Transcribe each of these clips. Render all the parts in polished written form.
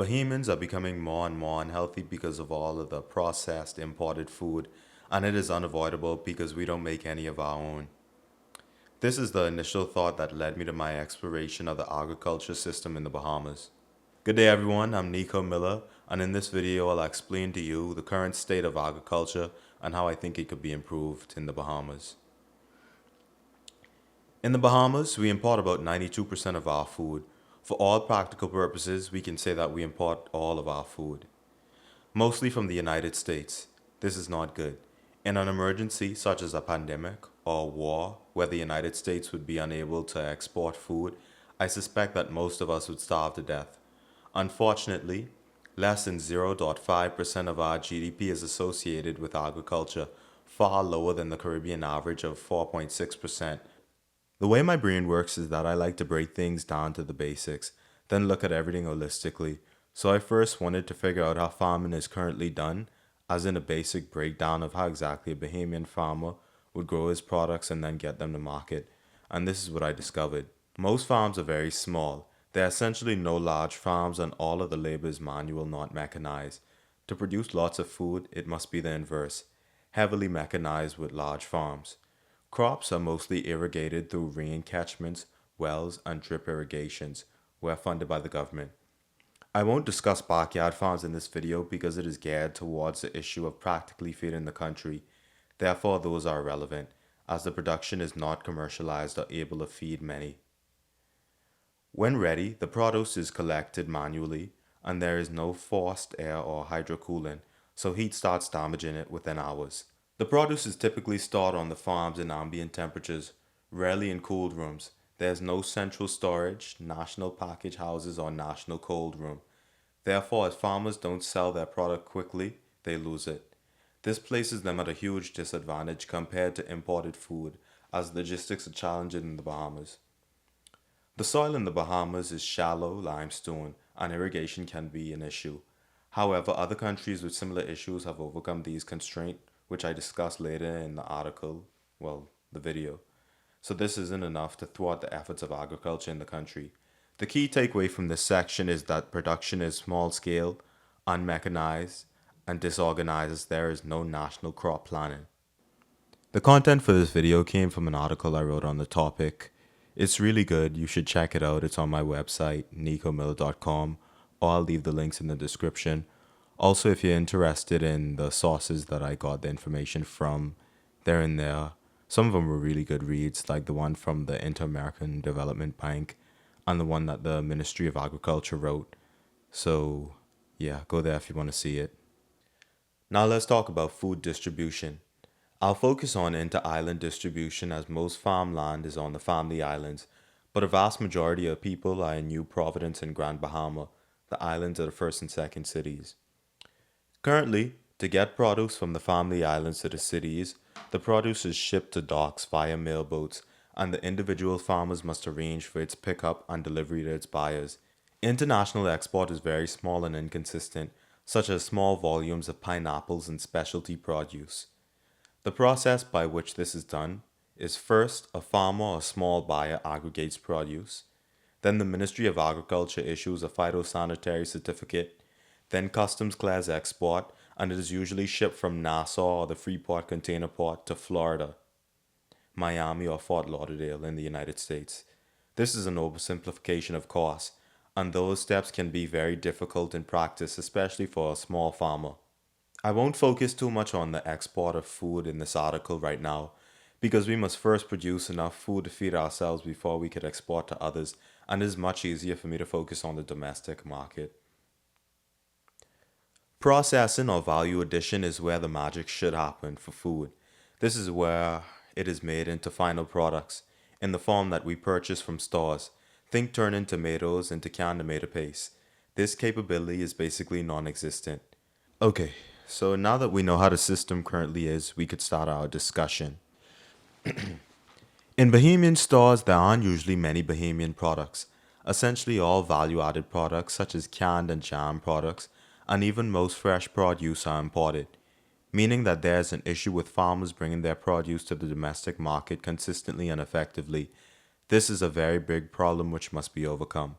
Bahamians are becoming more and more unhealthy because of all of the processed imported food, and it is unavoidable because we don't make any of our own. This is the initial thought that led me to my exploration of the agriculture system in the Bahamas. Good day everyone, I'm Nico Miller, and in this video I'll explain to you the current state of agriculture and how I think it could be improved in the Bahamas. In the Bahamas, we import about 92% of our food. For all practical purposes, we can say that we import all of our food, mostly from the United States. This is not good. In an emergency such as a pandemic or war where the United States would be unable to export food, I suspect that most of us would starve to death. Unfortunately, less than 0.5% of our GDP is associated with agriculture, far lower than the Caribbean average of 4.6%. The way my brain works is that I like to break things down to the basics, then look at everything holistically. So I first wanted to figure out how farming is currently done, as in a basic breakdown of how exactly a Bahamian farmer would grow his products and then get them to market. And this is what I discovered. Most farms are very small. There are essentially no large farms, and all of the labor is manual, not mechanized. To produce lots of food, it must be the inverse, heavily mechanized with large farms. Crops are mostly irrigated through rain catchments, wells, and drip irrigations, who are funded by the government. I won't discuss backyard farms in this video because it is geared towards the issue of practically feeding the country. Therefore, those are irrelevant, as the production is not commercialized or able to feed many. When ready, the produce is collected manually, and there is no forced air or hydrocooling, so heat starts damaging it within hours. The produce is typically stored on the farms in ambient temperatures, rarely in cooled rooms. There is no central storage, national package houses, or national cold room. Therefore, as farmers don't sell their product quickly, they lose it. This places them at a huge disadvantage compared to imported food, as logistics are challenging in the Bahamas. The soil in the Bahamas is shallow limestone, and irrigation can be an issue. However, other countries with similar issues have overcome these constraints, which I discuss later in the article, the video. So this isn't enough to thwart the efforts of agriculture in the country. The key takeaway from this section is that production is small scale, unmechanized, and disorganized as there is no national crop planning. The content for this video came from an article I wrote on the topic. It's really good, you should check it out. It's on my website, nicomiller.com, or I'll leave the links in the description. Also, if you're interested in the sources that I got the information from, they're in there. Some of them were really good reads, like the one from the Inter-American Development Bank and the one that the Ministry of Agriculture wrote. So, yeah, go there if you want to see it. Now let's talk about food distribution. I'll focus on inter-island distribution as most farmland is on the Family Islands, but a vast majority of people are in New Providence and Grand Bahama. The islands are the first and second cities. Currently, to get produce from the Family Islands to the cities, the produce is shipped to docks via mailboats, and the individual farmers must arrange for its pickup and delivery to its buyers. International export is very small and inconsistent, such as small volumes of pineapples and specialty produce. The process by which this is done is first a farmer or small buyer aggregates produce, then the Ministry of Agriculture issues a phytosanitary certificate, then customs clears export, and it is usually shipped from Nassau or the Freeport Container Port to Florida, Miami, or Fort Lauderdale in the United States. This is an oversimplification, of course, and those steps can be very difficult in practice, especially for a small farmer. I won't focus too much on the export of food in this article right now, because we must first produce enough food to feed ourselves before we could export to others, and it is much easier for me to focus on the domestic market. Processing or value addition is where the magic should happen for food. This is where it is made into final products in the form that we purchase from stores. Think turning tomatoes into canned tomato paste. This capability is basically non-existent. Okay, so now that we know how the system currently is, we could start our discussion. In Bahamian stores, there aren't usually many Bahamian products. Essentially all value-added products such as canned and jam products, and even most fresh produce are imported, meaning that there's an issue with farmers bringing their produce to the domestic market consistently and effectively. This is a very big problem which must be overcome.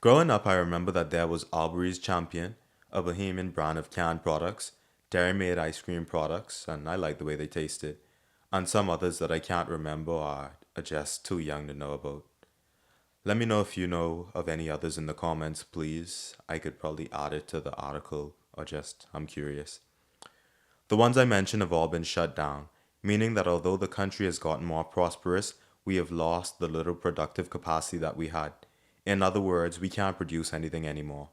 Growing up, I remember that there was Albury's Champion, a Bohemian brand of canned products, Dairy Made ice cream products, and I like the way they tasted, and some others that I can't remember or are just too young to know about. Let me know if you know of any others in the comments, please. I could probably add it to the article, or just, I'm curious. The ones I mentioned have all been shut down, meaning that although the country has gotten more prosperous, we have lost the little productive capacity that we had. In other words, we can't produce anything anymore.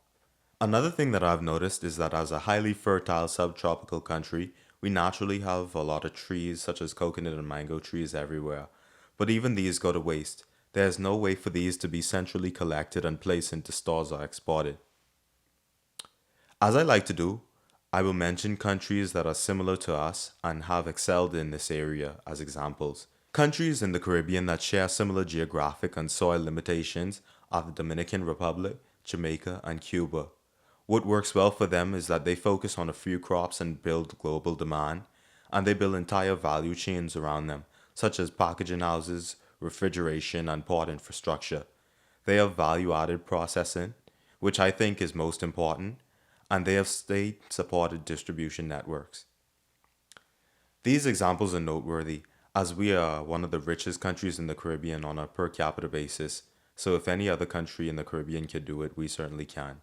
Another thing that I've noticed is that as a highly fertile subtropical country, we naturally have a lot of trees, such as coconut and mango trees, everywhere. But even these go to waste. There's no way for these to be centrally collected and placed into stores or exported. As I like to do, I will mention countries that are similar to us and have excelled in this area as examples. Countries in the Caribbean that share similar geographic and soil limitations are the Dominican Republic, Jamaica, and Cuba. What works well for them is that they focus on a few crops and build global demand, and they build entire value chains around them, such as packaging houses, refrigeration, and port infrastructure. They have value added processing, which I think is most important, and they have state supported distribution networks. These examples are noteworthy as we are one of the richest countries in the Caribbean on a per capita basis, so if any other country in the Caribbean can do it, we certainly can.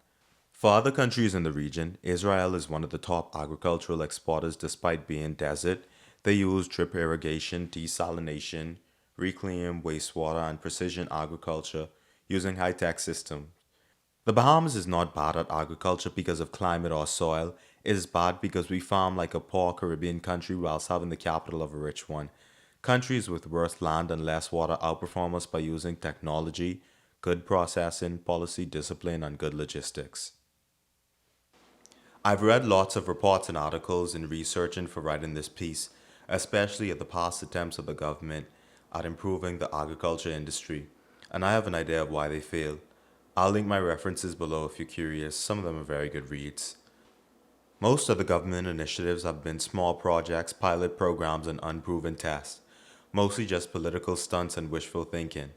For other countries in the region, Israel is one of the top agricultural exporters despite being desert. They use drip irrigation, desalination, reclaimed wastewater, and precision agriculture using high tech systems. The Bahamas is not bad at agriculture because of climate or soil. It is bad because we farm like a poor Caribbean country whilst having the capital of a rich one. Countries with worse land and less water outperform us by using technology, good processing, policy discipline, and good logistics. I've read lots of reports and articles in researching for writing this piece, especially at the past attempts of the government at improving the agriculture industry, and I have an idea of why they failed. I'll link my references below if you're curious, some of them are very good reads. Most of the government initiatives have been small projects, pilot programs, and unproven tests, mostly just political stunts and wishful thinking.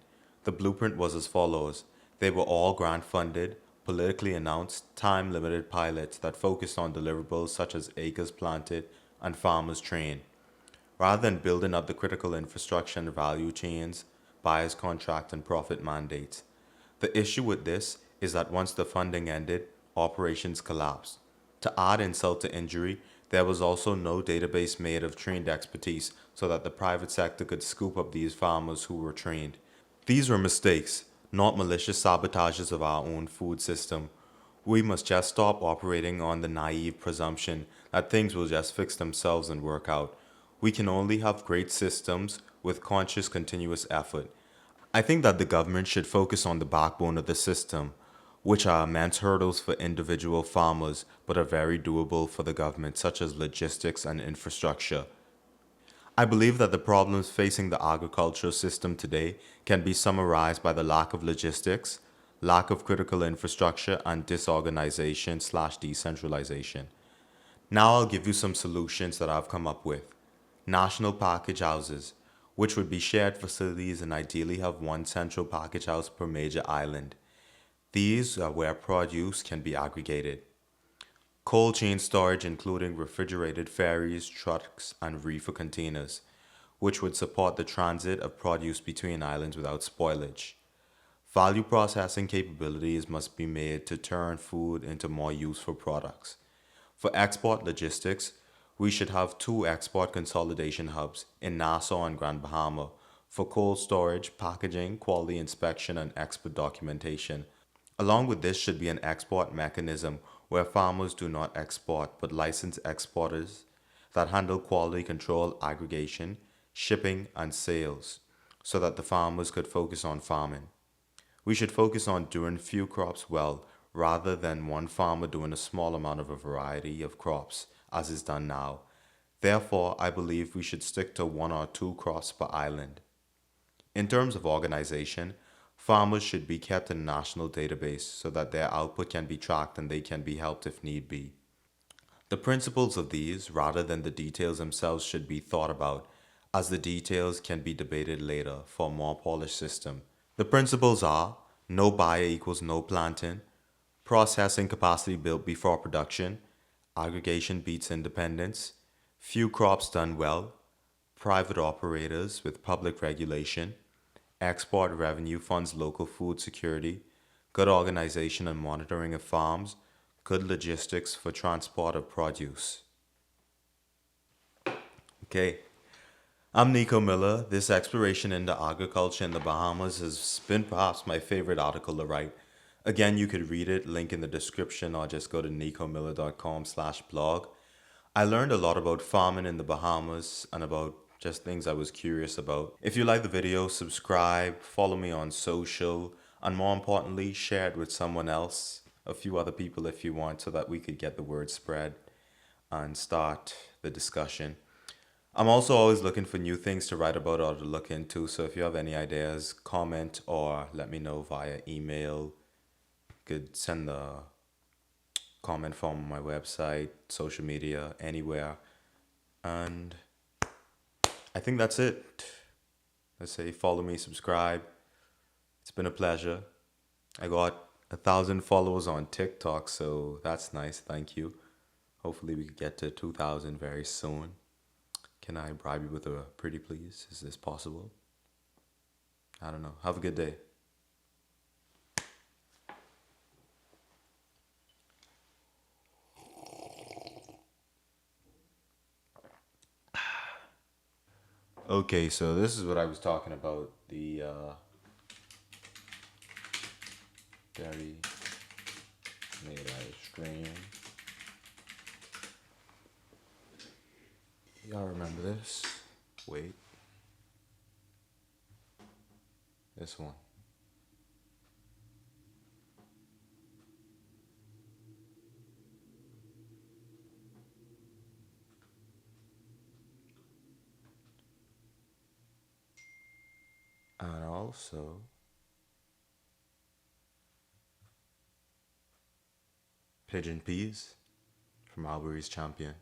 The blueprint was as follows: they were all grant funded, politically announced, time limited pilots that focused on deliverables such as acres planted and farmers trained. Rather than building up the critical infrastructure and value chains, buyers contract and profit mandates. The issue with this is that once the funding ended, operations collapsed. To add insult to injury, there was also no database made of trained expertise so that the private sector could scoop up these farmers who were trained. These were mistakes, not malicious sabotages of our own food system. We must just stop operating on the naive presumption that things will just fix themselves and work out. We can only have great systems with conscious, continuous effort. I think that the government should focus on the backbone of the system, which are immense hurdles for individual farmers but are very doable for the government, such as logistics and infrastructure. I believe that the problems facing the agricultural system today can be summarized by the lack of logistics, lack of critical infrastructure, and disorganization/slash decentralization. Now I'll give you some solutions that I've come up with. National package houses, which would be shared facilities and ideally have one central package house per major island. These are where produce can be aggregated. Cold chain storage, including refrigerated ferries, trucks, and reefer containers, which would support the transit of produce between islands without spoilage. Value processing capabilities must be made to turn food into more useful products. For export logistics, we should have two export consolidation hubs in Nassau and Grand Bahama for cold storage, packaging, quality inspection, and export documentation. Along with this should be an export mechanism where farmers do not export but license exporters that handle quality control, aggregation, shipping, and sales so that the farmers could focus on farming. We should focus on doing few crops well rather than one farmer doing a small amount of a variety of crops as is done now. Therefore, I believe we should stick to one or two crops per island. In terms of organization, farmers should be kept in a national database so that their output can be tracked and they can be helped if need be. The principles of these, rather than the details themselves, should be thought about, as the details can be debated later for a more polished system. The principles are No buyer equals no planting. Processing capacity built before production. Aggregation beats independence. Few crops done well. Private operators with public regulation. Export revenue funds local food security. Good organization and monitoring of farms. Good logistics for transport of produce. Okay, I'm Nico Miller. This exploration into agriculture in the Bahamas has been perhaps my favorite article to write. Again, you could read it, link in the description, or just go to nicomiller.com/blog. I learned a lot about farming in the Bahamas and about just things I was curious about. If you like the video, subscribe, follow me on social, and more importantly, share it with someone else, a few other people if you want, so that we could get the word spread and start the discussion. I'm also always looking for new things to write about or to look into. So if you have any ideas, comment or let me know via email. You could send the comment form on my website, social media, anywhere. And I think that's it. Let's say follow me, subscribe. It's been a pleasure. I got 1,000 followers on TikTok, so that's nice. Thank you. Hopefully we could get to 2,000 very soon. Can I bribe you with a pretty please? Is this possible? I don't know. Have a good day. Okay, so this is what I was talking about. The dairy made ice cream. Y'all remember this? Wait. This one. And also pigeon peas from Albury's Champion.